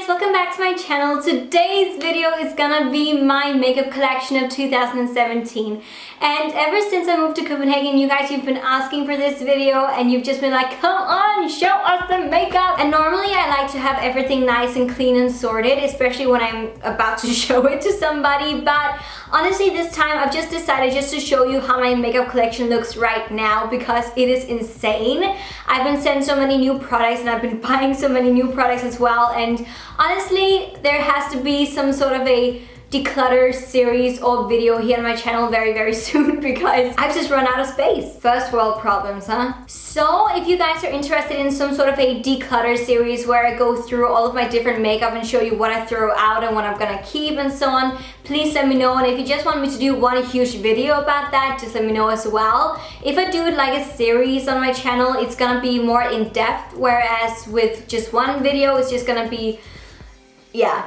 guys, welcome back to my channel. Today's video is gonna be my makeup collection of 2017. And ever since I moved to Copenhagen, you guys, you've been asking for this video and you've just been like, come on, show us the makeup. And normally I like to have everything nice and clean and sorted, especially when I'm about to show it to somebody. But honestly, this time I've just decided just to show you how my makeup collection looks right now because it is insane. I've been sent so many new products and I've been buying so many new products as well. And honestly, there has to be some sort of a declutter series or video here on my channel very soon because I've just run out of space. First world problems, huh? So if you guys are interested in some sort of a declutter series where I go through all of my different makeup and show you what I throw out and what I'm gonna keep and so on, please let me know. And if you just want me to do one huge video about that, just let me know as well. If I do it like a series on my channel, it's gonna be more in depth, whereas with just one video, it's just gonna be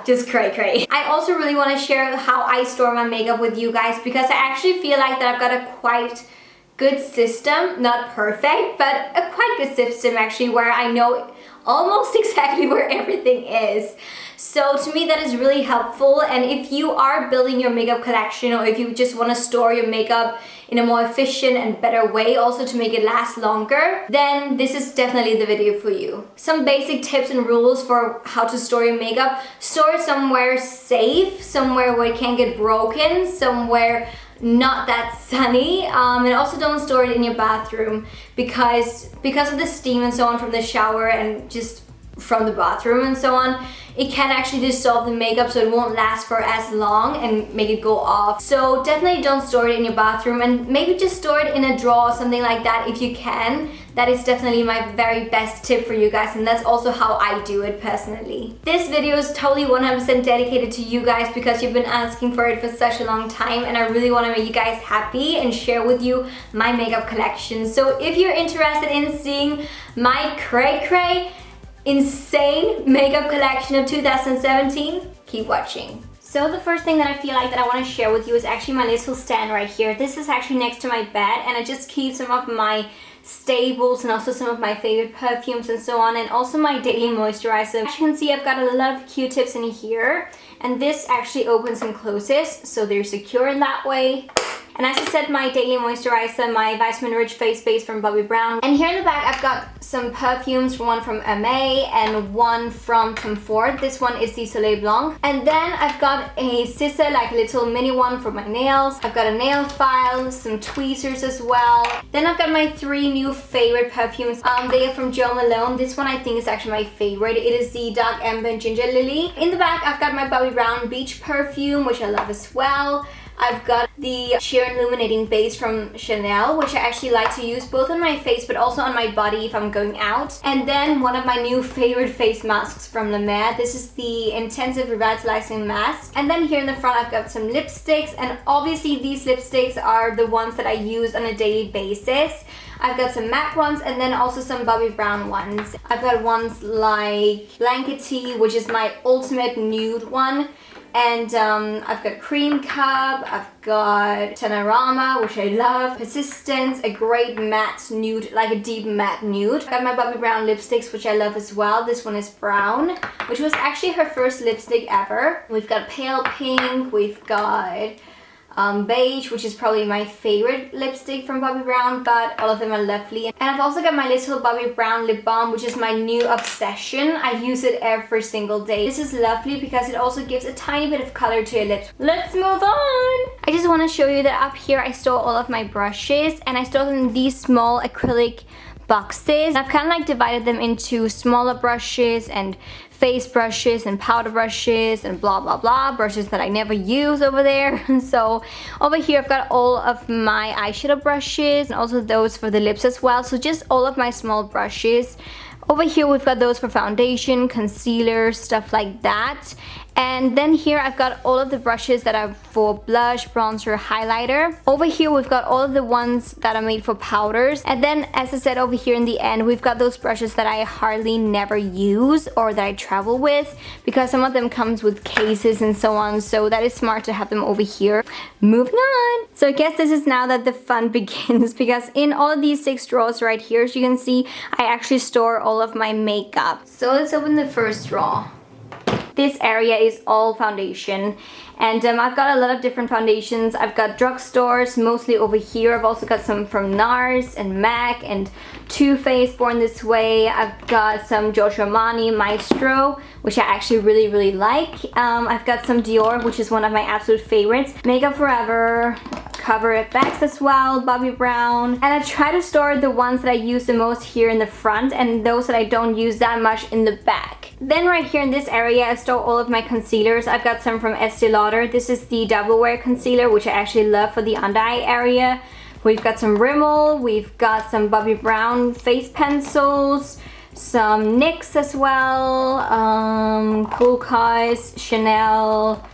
just cray. I also really want to share how I store my makeup with you guys because I actually feel like that I've got a quite good system, not perfect, but a quite good system actually, where I know almost exactly where everything is. So to me that is really helpful. And if you are building your makeup collection, or if you just want to store your makeup in a more efficient and better way, also to make it last longer, then this is definitely the video for you. Some basic tips and rules for how to store your makeup. Store it somewhere safe, somewhere where it can't get broken, somewhere not that sunny, and also don't store it in your bathroom because of the steam and so on from the shower and just from the bathroom and so on, it can actually dissolve the makeup, so it won't last for as long and make it go off. So definitely don't store it in your bathroom, and maybe just store it in a drawer or something like that if you can. That is definitely my very best tip for you guys, and that's also how I do it personally. This video is totally 100% dedicated to you guys because you've been asking for it for such a long time, and I really want to make you guys happy and share with you my makeup collection. So if you're interested in seeing my cray insane makeup collection of 2017, keep watching. So the first thing that I feel like that I want to share with you is actually my little stand right here. This is actually next to my bed, and I just keep some of my staples and also some of my favorite perfumes and so on, and also my daily moisturizer. As you can see, I've got a lot of Q-tips in here, and this actually opens and closes, so they're secure in that way. And as I said, my daily moisturizer, my vitamin rich face base from Bobbi Brown. And here in the back I've got some perfumes, one from MA and one from Tom Ford. This one is the Soleil Blanc. And then I've got a scissor, like a little mini one for my nails. I've got a nail file, some tweezers as well. Then I've got my 3 new favorite perfumes. They are from Jo Malone. This one I think is actually my favorite. It is the Dark Amber and Ginger Lily. In the back I've got my Bobbi Brown Beach perfume, which I love as well. I've got the Sheer Illuminating Base from Chanel, which I actually like to use both on my face but also on my body if I'm going out. And then one of my new favorite face masks from La Mer. This is the Intensive Revitalizing Mask. And then here in the front I've got some lipsticks, and obviously these lipsticks are the ones that I use on a daily basis. I've got some MAC ones and then also some Bobbi Brown ones. I've got ones like Blankety, which is my ultimate nude one. And I've got Cream Cup, I've got Tenorama, which I love, Persistence, a great matte nude, like a deep matte nude. I've got my Bobbi Brown lipsticks, which I love as well. This one is brown, which was actually her first lipstick ever. We've got Pale Pink, we've got beige, which is probably my favorite lipstick from Bobbi Brown, but all of them are lovely. And I've also got my little Bobbi Brown lip balm, which is my new obsession. I use it every single day. This is lovely because it also gives a tiny bit of color to your lips. Let's move on! I just want to show you that up here I store all of my brushes, and I store them in these small acrylic boxes. I've kind of like divided them into smaller brushes and face brushes and powder brushes and blah brushes that I never use over there. So over here I've got all of my eyeshadow brushes and also those for the lips as well, so just all of my small brushes. Over here we've got those for foundation, concealer, stuff like that. And then here I've got all of the brushes that are for blush, bronzer, highlighter. Over here we've got all of the ones that are made for powders. And then, as I said, over here in the end we've got those brushes that I hardly never use or that I travel with, because some of them comes with cases and so on, so that is smart to have them over here. Moving on. So I guess this is now that the fun begins, because in all of these 6 drawers right here, as you can see, I actually store all of my makeup. So let's open the first drawer. This area is all foundation. And I've got a lot of different foundations. I've got drugstores, mostly over here. I've also got some from NARS and MAC and Too Faced, Born This Way. I've got some Giorgio Armani Maestro, which I actually really like. I've got some Dior, which is one of my absolute favorites. Makeup Forever, Cover bags as well, Bobbi Brown. And I try to store the ones that I use the most here in the front and those that I don't use that much in the back. Then right here in this area, I store all of my concealers. I've got some from Estee Lauder. This is the Double Wear Concealer, which I actually love for the under eye area. We've got some Rimmel, we've got some Bobbi Brown face pencils, some NYX as well, Cool Cause, Chanel,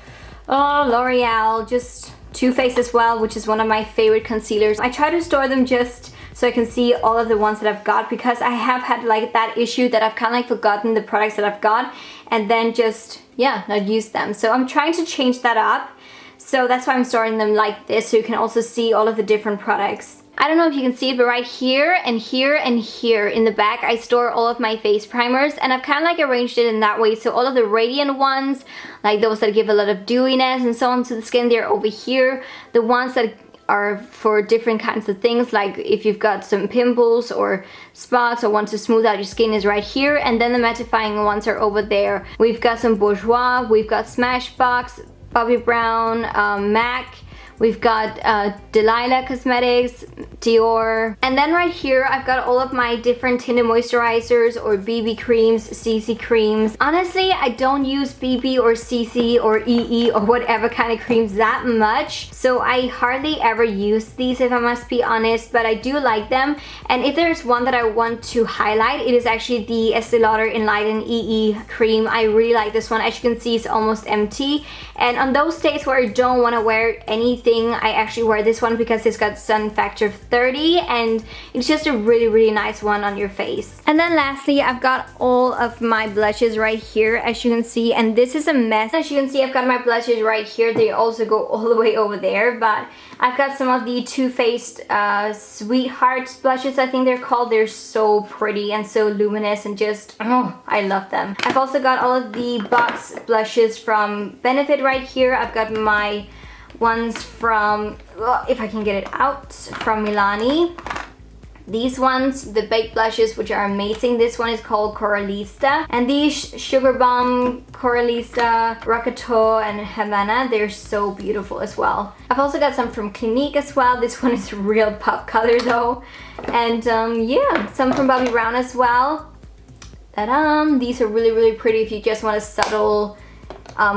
L'Oreal, just Too Faced as well, which is one of my favorite concealers. I try to store them just so I can see all of the ones that I've got, because I have had like that issue that I've kind of like forgotten the products that I've got and then just, yeah, not use them. So I'm trying to change that up. So that's why I'm storing them like this, so you can also see all of the different products. I don't know if you can see it, but right here and here and here in the back, I store all of my face primers, and I've kind of like arranged it in that way. So all of the radiant ones, like those that give a lot of dewiness and so on to the skin, they're over here. The ones that are for different kinds of things, like if you've got some pimples or spots or want to smooth out your skin, is right here. And then the mattifying ones are over there. We've got some Bourjois, we've got Smashbox, Bobbi Brown, MAC, we've got Delilah Cosmetics, Dior. And then right here, I've got all of my different tinted moisturizers or BB creams, CC creams. Honestly, I don't use BB or CC or EE or whatever kind of creams that much. So I hardly ever use these, if I must be honest, but I do like them. And if there's one that I want to highlight, it is actually the Estee Lauder Enlighten EE cream. I really like this one. As you can see, it's almost empty. And on those days where I don't want to wear anything, I actually wear this one because it's got sun factor 30 and it's just a really nice one on your face. And then lastly, I've got all of my blushes right here, as you can see, and this is a mess. As you can see, I've got my blushes right here. They also go all the way over there, but I've got some of the Too Faced Sweetheart blushes, I think they're called. They're so pretty and so luminous and just, oh, I love them. I've also got all of the box blushes from Benefit right here. I've got my ones from, if I can get it out, from Milani. These ones, the baked blushes, which are amazing. This one is called Coralista. And these Sugar Bomb, Coralista, Rocato, and Havana, they're so beautiful as well. I've also got some from Clinique as well. This one is real pop color though. And yeah, some from Bobbi Brown as well. Ta-da! These are really pretty if you just want a subtle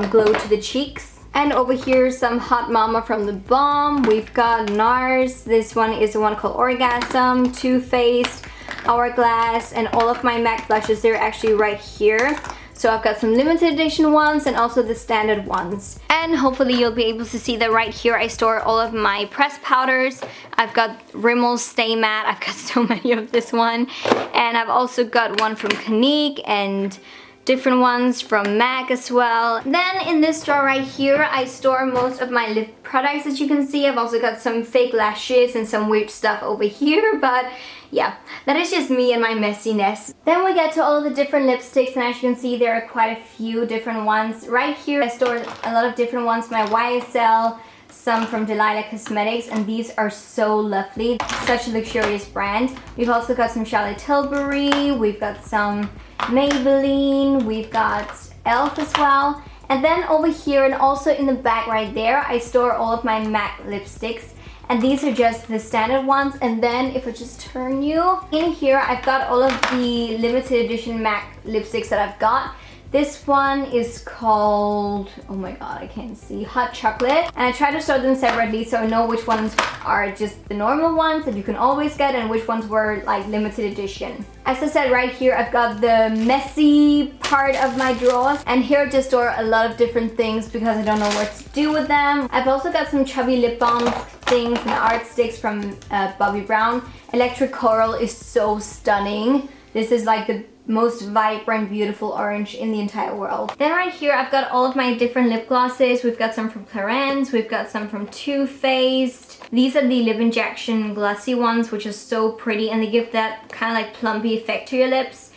glow to the cheeks. And over here, some Hot Mama from The Balm. We've got NARS. This one is the one called Orgasm, Too Faced, Hourglass, and all of my MAC blushes, they're actually right here. So I've got some limited edition ones and also the standard ones. And hopefully you'll be able to see that right here I store all of my pressed powders. I've got Rimmel Stay Matte. I've got so many of this one. And I've also got one from Clinique and different ones from MAC as well. Then in this drawer right here, I store most of my lip products, as you can see. I've also got some fake lashes and some weird stuff over here, but yeah, that is just me and my messiness. Then we get to all of the different lipsticks, and as you can see, there are quite a few different ones. Right here, I store a lot of different ones, my YSL, some from Delilah Cosmetics, and these are so lovely. Such a luxurious brand. We've also got some Charlotte Tilbury, we've got some Maybelline, we've got e.l.f. as well. And then over here and also in the back right there, I store all of my MAC lipsticks. And these are just the standard ones. And then if I just turn you, in here I've got all of the limited edition MAC lipsticks that I've got. This one is called, oh my god, I can't see, Hot Chocolate. And I try to store them separately so I know which ones are just the normal ones that you can always get and which ones were like limited edition. As I said, right here I've got the messy part of my drawers, and here I just store a lot of different things because I don't know what to do with them. I've also got some chubby lip balms things and art sticks from Bobbi Brown. Electric Coral is so stunning. This is like the most vibrant, beautiful orange in the entire world. Then right here, I've got all of my different lip glosses. We've got some from Clarins, we've got some from Too Faced. These are the Lip Injection glossy ones, which are so pretty, and they give that kind of like plumpy effect to your lips.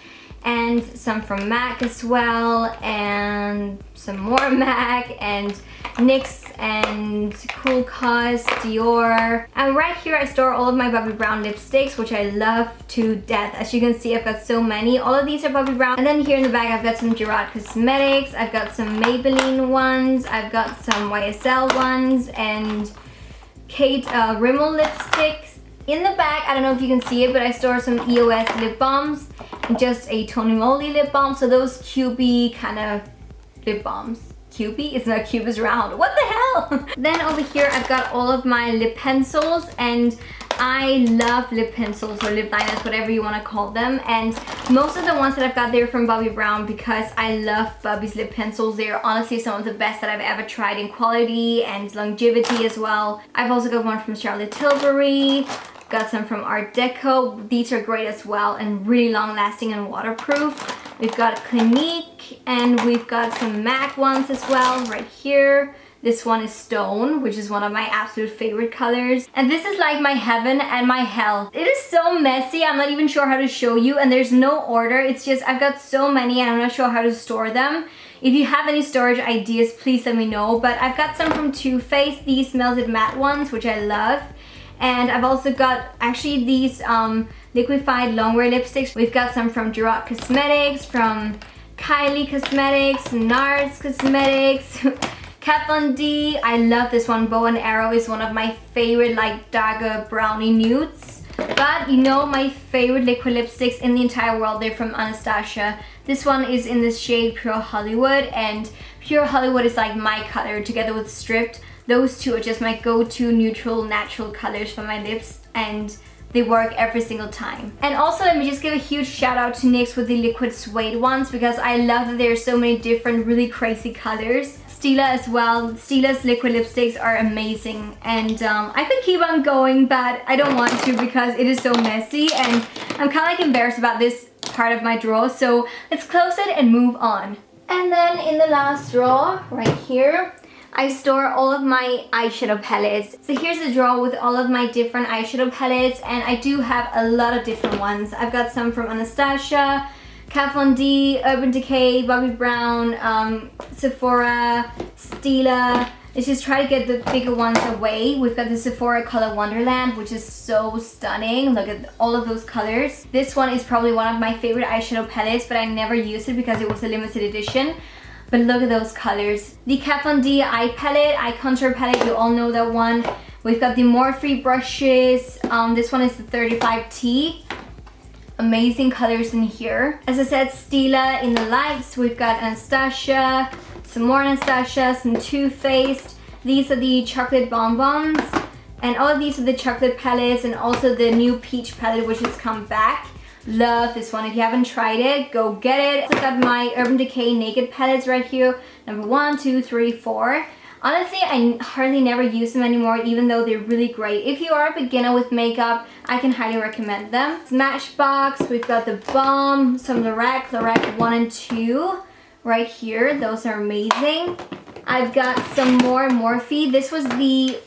and some from MAC as well, and some more MAC, and NYX, and Cool Cause, Dior. And right here I store all of my Bobbi Brown lipsticks, which I love to death. As you can see, I've got so many. All of these are Bobbi Brown. And then here in the back I've got some Gerard Cosmetics, I've got some Maybelline ones, I've got some YSL ones, and Kate Rimmel lipsticks. In the back, I don't know if you can see it, but I store some EOS lip balms, and just a Tony Moly lip balm. So those cubey kind of lip balms. Cubey? It's not cube, it's round. What the hell? Then over here I've got all of my lip pencils, and I love lip pencils or lip liners, whatever you want to call them. And most of the ones that I've got there from Bobbi Brown, because I love Bobbi's lip pencils. They are honestly some of the best that I've ever tried in quality and longevity as well. I've also got one from Charlotte Tilbury. Got some from Art Deco. These are great as well and really long lasting and waterproof. We've got Clinique, and we've got some MAC ones as well right here. This one is Stone, which is one of my absolute favorite colors. And this is like my heaven and my hell. It is so messy, I'm not even sure how to show you, and there's no order. It's just I've got so many and I'm not sure how to store them. If you have any storage ideas, please let me know. But I've got some from Too Faced, these melted matte ones, which I love. And I've also got actually these liquefied longwear lipsticks. We've got some from Gerard Cosmetics, from Kylie Cosmetics, NARS Cosmetics, Kat Von D. I love this one. Bow and Arrow is one of my favorite, like darker brownie nudes. But you know, my favorite liquid lipsticks in the entire world, they're from Anastasia. This one is in this shade Pure Hollywood, and Pure Hollywood is like my color together with Stripped. Those two are just my go-to neutral natural colors for my lips, and they work every single time. And also let me just give a huge shout out to NYX with the liquid suede ones, because I love that there are so many different really crazy colors. Stila as well. Stila's liquid lipsticks are amazing, and I could keep on going, but I don't want to because it is so messy and I'm kind of like embarrassed about this part of my drawer. So let's close it and move on. And then in the last drawer right here, I store all of my eyeshadow palettes. So here's a drawer with all of my different eyeshadow palettes, and I do have a lot of different ones. I've got some from Anastasia, Kat Von D, Urban Decay, Bobbi Brown, Sephora, Stila. Let's just try to get the bigger ones away. We've got the Sephora Color Wonderland, which is so stunning. Look at all of those colors. This one is probably one of my favorite eyeshadow palettes, but I never used it because it was a limited edition. But look at those colors. The Kat Von D eye palette, eye contour palette, you all know that one. We've got the Morphe brushes. This one is the 35T. Amazing colors in here. As I said, Stila in the lights. We've got Anastasia, some more Anastasia, some Too Faced. These are the chocolate bonbons. And all of these are the chocolate palettes, and also the new peach palette, which has come back. Love this one. If you haven't tried it, go get it. Also got my Urban Decay Naked palettes right here. Number 1, 2, 3, 4. Honestly, I hardly never use them anymore, even though they're really great. If you are a beginner with makeup, I can highly recommend them. Smashbox, we've got the Balm, some Lorac 1 and 2 right here. Those are amazing. I've got some more Morphe. This was the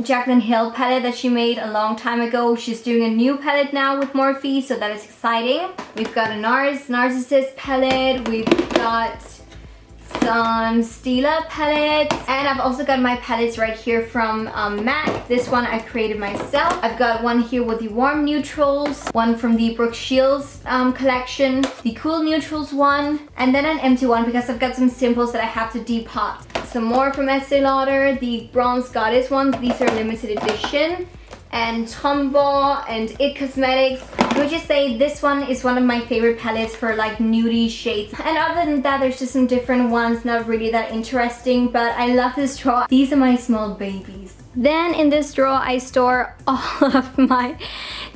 Jaclyn Hill palette that she made a long time ago. She's doing a new palette now with Morphe, so that is exciting. We've got a Narcissus palette. We've got some Stila palettes, and I've also got my palettes right here from MAC. This one I created myself. I've got one here with the warm neutrals, one from the Brooke Shields collection, the cool neutrals one, and then an empty one because I've got some simples that I have to depot. Some more from Estee Lauder, the Bronze Goddess ones. These are limited edition. And Tombow and IT Cosmetics. I would just say this one is one of my favorite palettes for like nudie shades. And other than that, there's just some different ones, not really that interesting, but I love this drawer. These are my small babies. Then in this drawer, I store all of my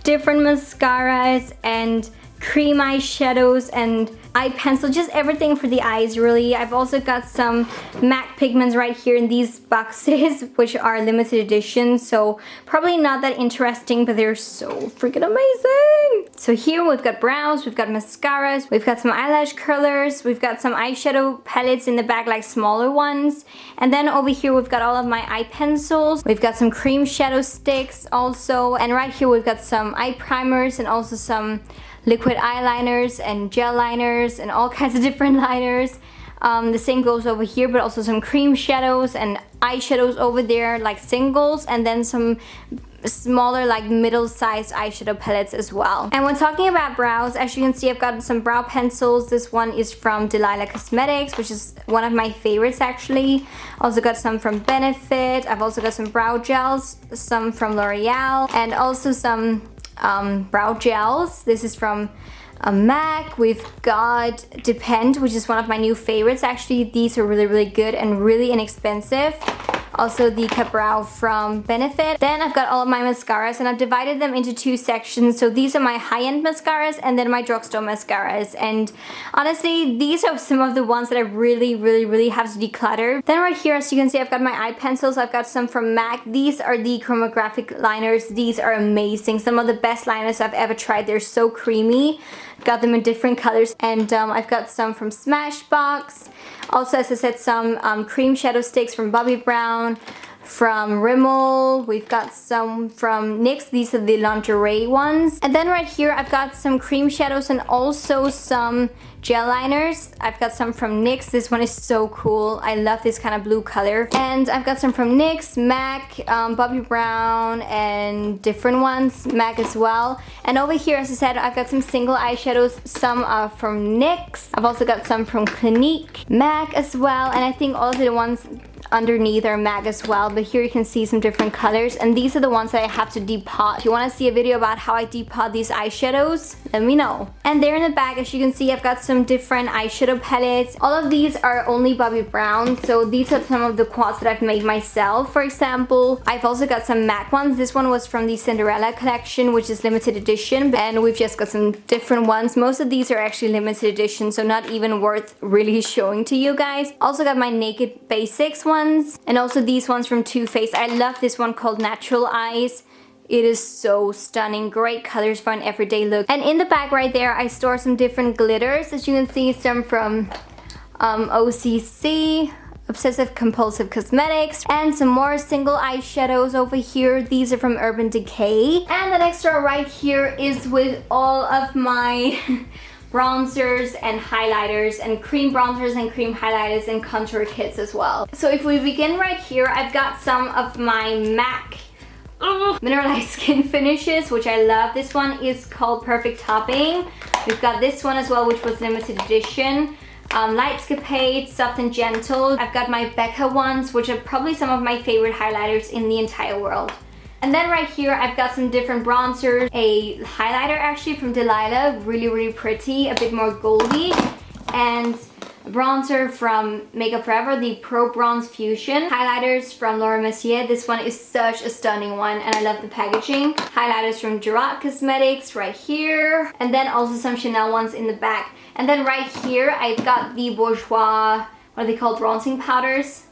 different mascaras and cream eyeshadows and eye pencil, just everything for the eyes really. I've also got some MAC pigments right here in these boxes, which are limited edition, so probably not that interesting, but they're so freaking amazing. So here we've got brows, we've got mascaras, we've got some eyelash curlers, we've got some eyeshadow palettes in the back, like smaller ones, and then over here we've got all of my eye pencils, we've got some cream shadow sticks also, and right here we've got some eye primers and also some liquid eyeliners and gel liners and all kinds of different liners. The same goes over here, but also some cream shadows and eyeshadows over there, like singles, and then some smaller, like middle-sized eyeshadow palettes as well. And when talking about brows, as you can see, I've got some brow pencils. This one is from Delilah Cosmetics, which is one of my favorites actually. Also got some from Benefit. I've also got some brow gels, some from L'Oreal, and also some brow gels. This is from MAC. We've got Depend, which is one of my new favorites actually. These are really good and really inexpensive. Also the Cut Brow from Benefit. Then I've got all of my mascaras, and I've divided them into two sections. So these are my high-end mascaras and then my drugstore mascaras. And honestly, these are some of the ones that I really have to declutter. Then right here, as you can see, I've got my eye pencils. I've got some from MAC. These are the chromographic liners. These are amazing. Some of the best liners I've ever tried. They're so creamy. Got them in different colors. And I've got some from Smashbox. Also, as I said, some cream shadow sticks from Bobbi Brown, from Rimmel. We've got some from NYX. These are the lingerie ones. And then right here, I've got some cream shadows and also some gel liners. I've got some from NYX. This one is so cool. I love this kind of blue color. And I've got some from NYX, MAC, Bobbi Brown, and different ones, MAC as well. And over here, as I said, I've got some single eyeshadows. Some are from NYX. I've also got some from Clinique, MAC as well. And I think all of the ones underneath are MAC as well, but here you can see some different colors, and these are the ones that I have to depot. If you want to see a video about how I depot these eyeshadows, let me know. And there in the back, as you can see, I've got some different eyeshadow palettes. All of these are only Bobbi Brown, so these are some of the quads that I've made myself, for example. I've also got some MAC ones. This one was from the Cinderella collection, which is limited edition, and we've just got some different ones. Most of these are actually limited edition, so not even worth really showing to you guys. Also got my Naked Basics one, and also these ones from Too Faced. I love this one called Natural Eyes. It is so stunning. Great colors for an everyday look. And in the back right there, I store some different glitters. As you can see, some from OCC, Obsessive Compulsive Cosmetics, and some more single eyeshadows over here. These are from Urban Decay. And the next row right here is with all of my bronzers and highlighters, and cream bronzers and cream highlighters and contour kits as well. So if we begin right here, I've got some of my MAC mineralized skin finishes, which I love. This one is called Perfect Topping. We've got this one as well, which was limited edition. Lightscapade, Soft and Gentle. I've got my Becca ones, which are probably some of my favorite highlighters in the entire world. And then right here, I've got some different bronzers. A highlighter actually from Delilah, really pretty, a bit more goldy. And a bronzer from Makeup Forever, the Pro Bronze Fusion. Highlighters from Laura Mercier. This one is such a stunning one, and I love the packaging. Highlighters from Gerard Cosmetics right here. And then also some Chanel ones in the back. And then right here, I've got the Bourjois, what are they called, bronzing powders.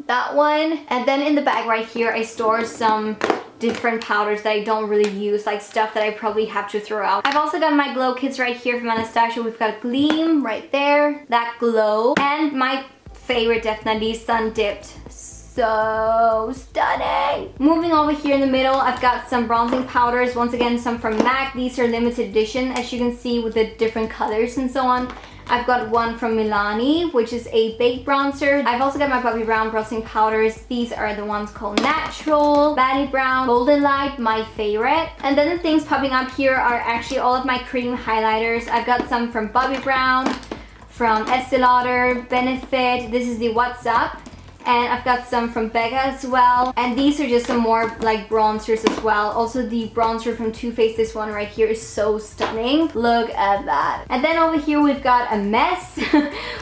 That one. And then in the bag right here, I store some different powders that I don't really use, like stuff that I probably have to throw out. I've also got my glow kits right here from Anastasia. We've got Gleam right there, that glow, and my favorite definitely, Sun Dipped. So stunning. Moving over here in the middle, I've got some bronzing powders. Once again, some from MAC. These are limited edition, as you can see, with the different colors and so on. I've got one from Milani, which is a baked bronzer. I've also got my Bobbi Brown bronzing powders. These are the ones called Natural, Batty Brown, Golden Light, my favorite. And then the things popping up here are actually all of my cream highlighters. I've got some from Bobbi Brown, from Estee Lauder, Benefit. This is the What's Up. And I've got some from Becca as well. And these are just some more like bronzers as well. Also the bronzer from Too Faced, this one right here is so stunning. Look at that. And then over here we've got a mess.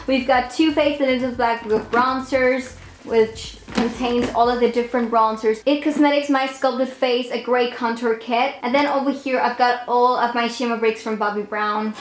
We've got Too Faced Limited Black with bronzers, which contains all of the different bronzers. IT Cosmetics My Sculpted Face, a great contour kit. And then over here I've got all of my shimmer bricks from Bobbi Brown,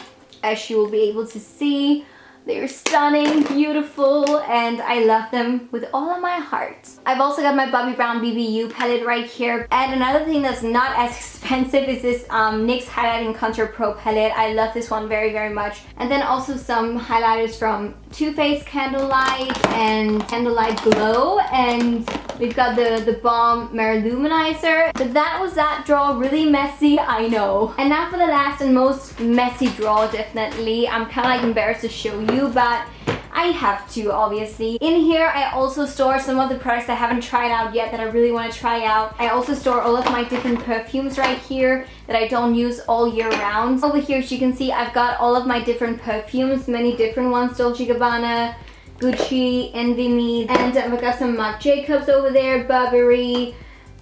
as you will be able to see. They're stunning, beautiful, and I love them with all of my heart. I've also got my Bobbi Brown BBU palette right here. And another thing that's not as expensive is this NYX Highlighting Contour Pro palette. I love this one very much. And then also some highlighters from Too Faced Candlelight and Candlelight Glow. And We've got the Balm Luminizer. But that was that drawer. Really messy, I know. And now for the last and most messy drawer, definitely. I'm kind of like embarrassed to show you, but I have to, obviously. In here, I also store some of the products I haven't tried out yet that I really want to try out. I also store all of my different perfumes right here that I don't use all year round. Over here, as you can see, I've got all of my different perfumes, many different ones, Dolce & Gabbana, Gucci, Envy Me, and I've got some Marc Jacobs over there, Burberry,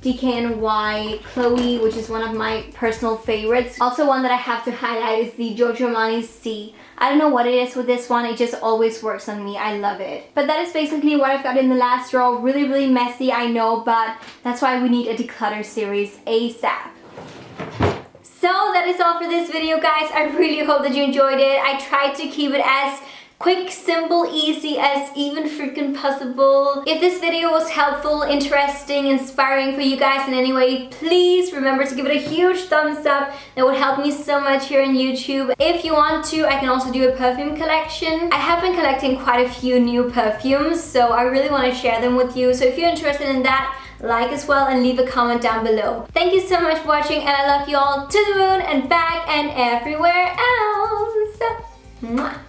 DKNY, Chloe, which is one of my personal favorites. Also one that I have to highlight is the Giorgio Armani C. I don't know what it is with this one, it just always works on me. I love it. But that is basically what I've got in the last drawer. Really, really messy, I know, but that's why we need a declutter series ASAP. So that is all for this video, guys. I really hope that you enjoyed it. I tried to keep it as quick, simple, easy as even freaking possible. If this video was helpful, interesting, inspiring for you guys in any way, please remember to give it a huge thumbs up. That would help me so much here on YouTube. If you want to, I can also do a perfume collection. I have been collecting quite a few new perfumes, so I really want to share them with you. So if you're interested in that, like as well and leave a comment down below. Thank you so much for watching, and I love you all to the moon and back and everywhere else. Mwah.